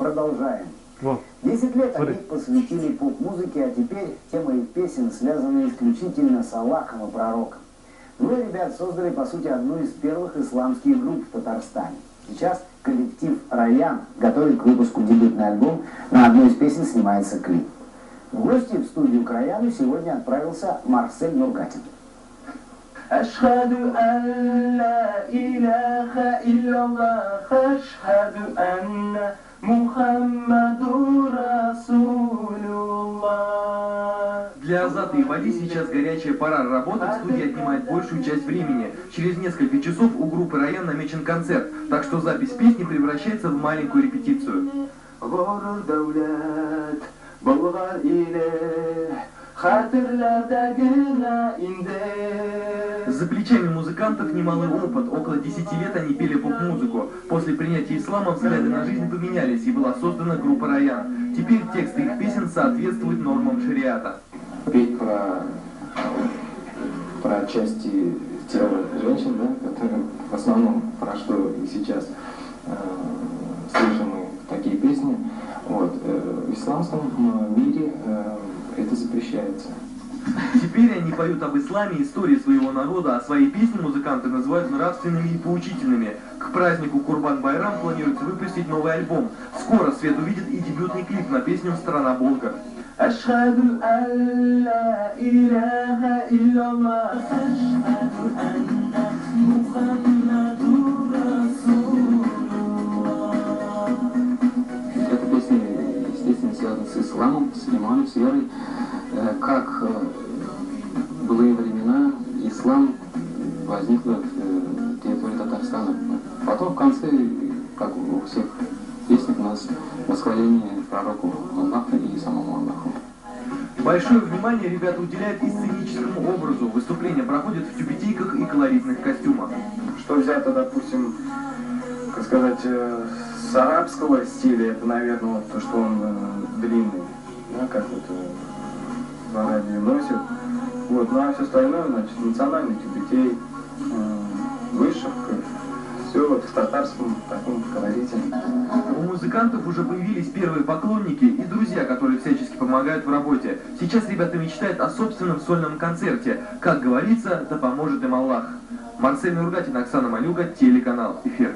продолжаем. Вот. 10 лет Смотри. они посвятили поп-музыке, а теперь темы их песен связаны исключительно с Аллахом и пророком. Двое ребят создали, по сути, одну из первых исламских групп в Татарстане. Сейчас коллектив «Раян» готовит к выпуску дебютный альбом, на одной из песен снимается клип. В гости в студию к «Раяну» сегодня отправился Марсель Нургатин. أشهد أن لا إله إلا الله أشهد أن محمد رسول الله. Для Азата и Вали сейчас горячая пора. Работа в студии отнимает большую часть времени. Через несколько часов у группы «Раян» намечен концерт, так что запись песни превращается в маленькую репетицию. За плечами музыкантов немалый опыт. Около 10 лет они пели поп-музыку. После принятия ислама взгляды на жизнь поменялись, и была создана группа «Раян». Теперь тексты их песен соответствуют нормам шариата. Петь про части тела женщин, да, которые в основном про что и сейчас слышим мы такие песни. Вот, в исламском мире это запрещается. Теперь они поют об исламе, истории своего народа, а свои песни музыканты называют нравственными и поучительными. К празднику Курбан-Байрам планируется выпустить новый альбом. Скоро свет увидит и дебютный клип на песню «Страна Бога». أشهد أن لا إله إلا الله أشهد أن محمد رسول الله. Эта песня, естественно, связана с исламом, с иманом, с верой. Как в былые времена ислам возник на территории Татарстана. Потом в конце, как у всех песнях, у нас восхваление пророку Аллаха и самому Аллаху. Большое внимание ребята уделяют и сценическому образу. Выступления проходят в тюбетейках и колоритных костюмах. Что взято, допустим, как сказать, с арабского стиля, это, наверное, вот то, что он длинный, да, как вот в Арабии носит. Вот, ну а все остальное, значит, национальный тюбетей, вышивка, все вот в татарском таком колорите. У музыкантов уже появились первые поклонники и друзья, которые всячески помогают в работе. Сейчас ребята мечтают о собственном сольном концерте. Как говорится, да поможет им Аллах. Марсель Нургатин, Оксана Малюга, телеканал «Эфир».